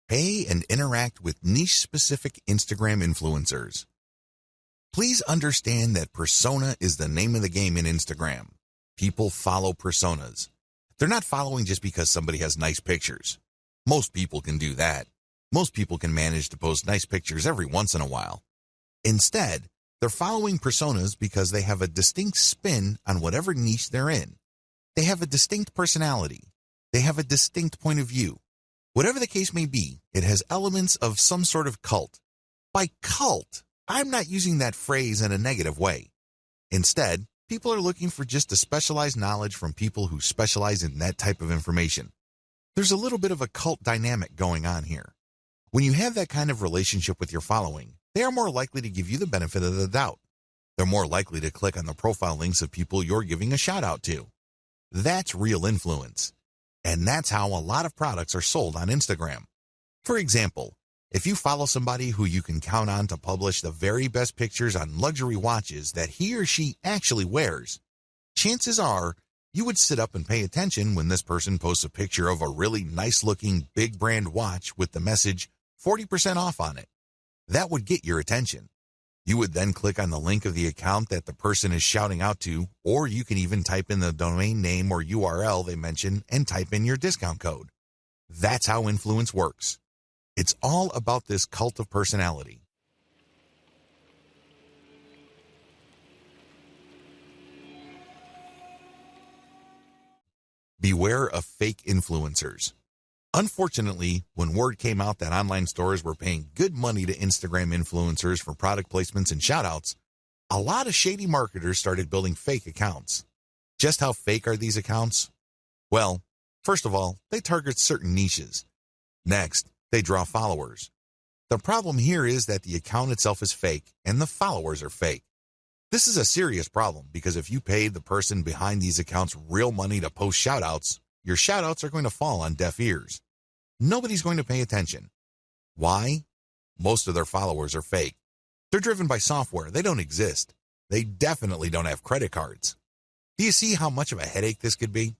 Pay and interact with niche-specific Instagram influencers. Please understand that persona is the name of the game in Instagram. People follow personas. They're not following just because somebody has nice pictures. Most people can do that. Most people can manage to post nice pictures every once in a while. Instead, they're following personas because they have a distinct spin on whatever niche they're in. They have a distinct personality. They have a distinct point of view. Whatever the case may be, it has elements of some sort of cult. By cult, I'm not using that phrase in a negative way. Instead, people are looking for just a specialized knowledge from people who specialize in that type of information. There's a little bit of a cult dynamic going on here. When you have that kind of relationship with your following, they are more likely to give you the benefit of the doubt. They're more likely to click on the profile links of people you're giving a shout out to. That's real influence. And that's how a lot of products are sold on Instagram. For example, if you follow somebody who you can count on to publish the very best pictures on luxury watches that he or she actually wears, chances are you would sit up and pay attention when this person posts a picture of a really nice-looking big brand watch with the message 40% off on it. That would get your attention. You would then click on the link of the account that the person is shouting out to, or you can even type in the domain name or URL they mention and type in your discount code. That's how influence works. It's all about this cult of personality. Beware of fake influencers. Unfortunately, when word came out that online stores were paying good money to Instagram influencers for product placements and shoutouts, a lot of shady marketers started building fake accounts. Just how fake are these accounts? Well, first of all, they target certain niches. Next, they draw followers. The problem here is that the account itself is fake and the followers are fake. This is a serious problem because if you paid the person behind these accounts real money to post shoutouts, your shoutouts are going to fall on deaf ears. Nobody's going to pay attention. Why? Most of their followers are fake. They're driven by software. They don't exist. They definitely don't have credit cards. Do you see how much of a headache this could be?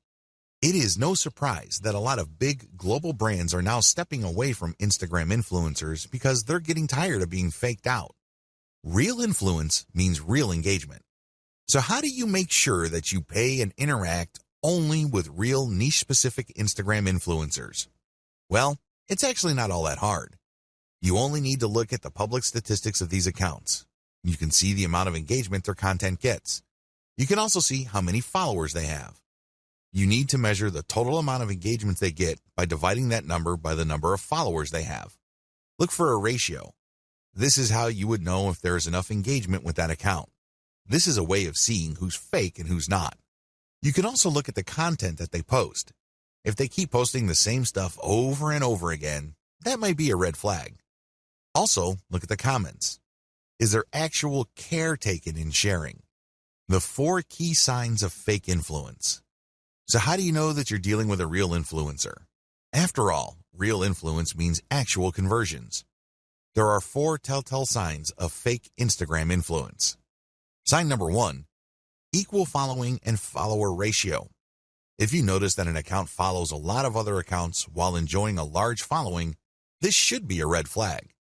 It is no surprise that a lot of big global brands are now stepping away from Instagram influencers because they're getting tired of being faked out. Real influence means real engagement. So how do you make sure that you pay and interact only with real niche-specific Instagram influencers? Well, it's actually not all that hard. You only need to look at the public statistics of these accounts. You can see the amount of engagement their content gets. You can also see how many followers they have. You need to measure the total amount of engagements they get by dividing that number by the number of followers they have. Look for a ratio. This is how you would know if there is enough engagement with that account. This is a way of seeing who's fake and who's not. You can also look at the content that they post. If they keep posting the same stuff over and over again, that might be a red flag. Also, look at the comments. Is there actual care taken in sharing? The 4 key signs of fake influence. So how do you know that you're dealing with a real influencer? After all, real influence means actual conversions. There are 4 telltale signs of fake Instagram influence. Sign number 1, equal following and follower ratio. If you notice that an account follows a lot of other accounts while enjoying a large following, this should be a red flag.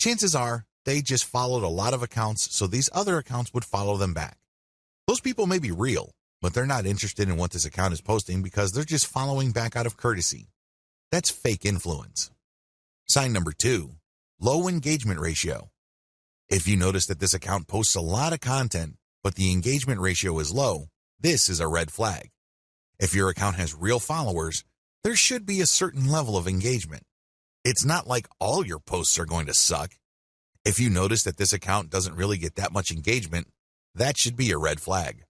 Chances are they just followed a lot of accounts, so these other accounts would follow them back. Those people may be real, but they're not interested in what this account is posting because they're just following back out of courtesy. That's fake influence. Sign number 2, low engagement ratio. If you notice that this account posts a lot of content, but the engagement ratio is low, this is a red flag. If your account has real followers, there should be a certain level of engagement. It's not like all your posts are going to suck. If you notice that this account doesn't really get that much engagement, that should be a red flag.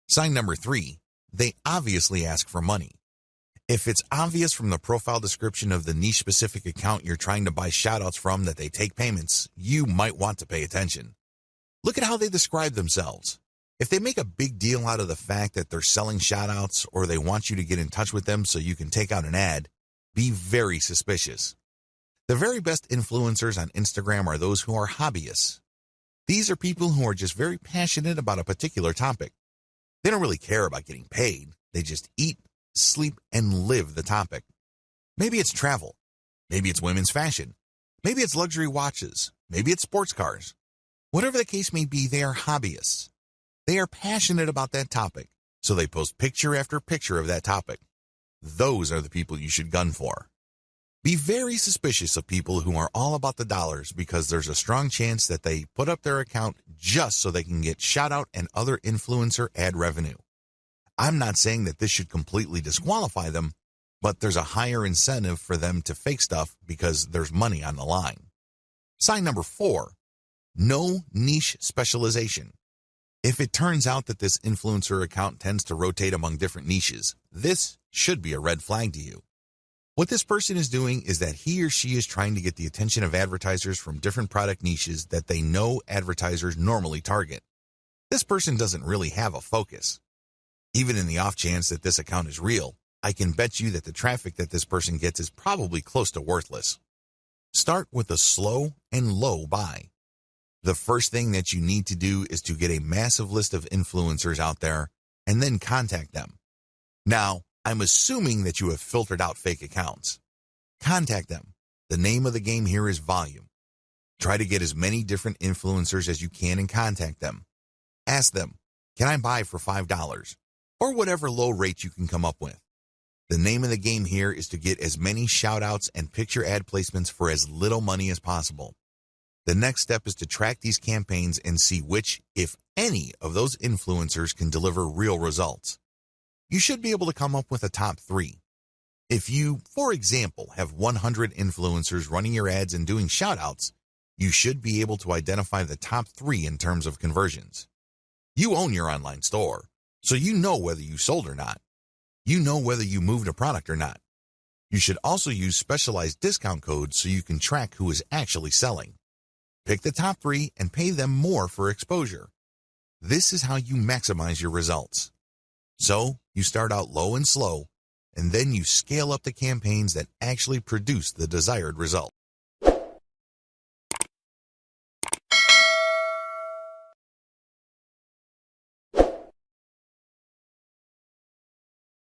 Sign number 3, they obviously ask for money. If it's obvious from the profile description of the niche-specific account you're trying to buy shoutouts from that they take payments, you might want to pay attention. Look at how they describe themselves. If they make a big deal out of the fact that they're selling shoutouts or they want you to get in touch with them so you can take out an ad, be very suspicious. The very best influencers on Instagram are those who are hobbyists. These are people who are just very passionate about a particular topic. They don't really care about getting paid. They just eat, sleep, and live the topic. Maybe it's travel. Maybe it's women's fashion. Maybe it's luxury watches. Maybe it's sports cars. Whatever the case may be, they are hobbyists. They are passionate about that topic, so they post picture after picture of that topic. Those are the people you should gun for. Be very suspicious of people who are all about the dollars, because there's a strong chance that they put up their account just so they can get shout out and other influencer ad revenue. I'm not saying that this should completely disqualify them, but there's a higher incentive for them to fake stuff because there's money on the line. Sign number 4, no niche specialization. If it turns out that this influencer account tends to rotate among different niches, this should be a red flag to you. What this person is doing is that he or she is trying to get the attention of advertisers from different product niches that they know advertisers normally target. This person doesn't really have a focus. Even in the off chance that this account is real, I can bet you that the traffic that this person gets is probably close to worthless. Start with a slow and low buy. The first thing that you need to do is to get a massive list of influencers out there and then contact them. Now, I'm assuming that you have filtered out fake accounts. Contact them. The name of the game here is volume. Try to get as many different influencers as you can and contact them. Ask them, can I buy for $5? Or whatever low rate you can come up with. The name of the game here is to get as many shout-outs and picture ad placements for as little money as possible. The next step is to track these campaigns and see which, if any, of those influencers can deliver real results. You should be able to come up with a top 3. If you, for example, have 100 influencers running your ads and doing shout-outs, you should be able to identify the top 3 in terms of conversions. You own your online store, so you know whether you sold or not. You know whether you moved a product or not. You should also use specialized discount codes so you can track who is actually selling. Pick the top 3 and pay them more for exposure. This is how you maximize your results. So, you start out low and slow, and then you scale up the campaigns that actually produce the desired result.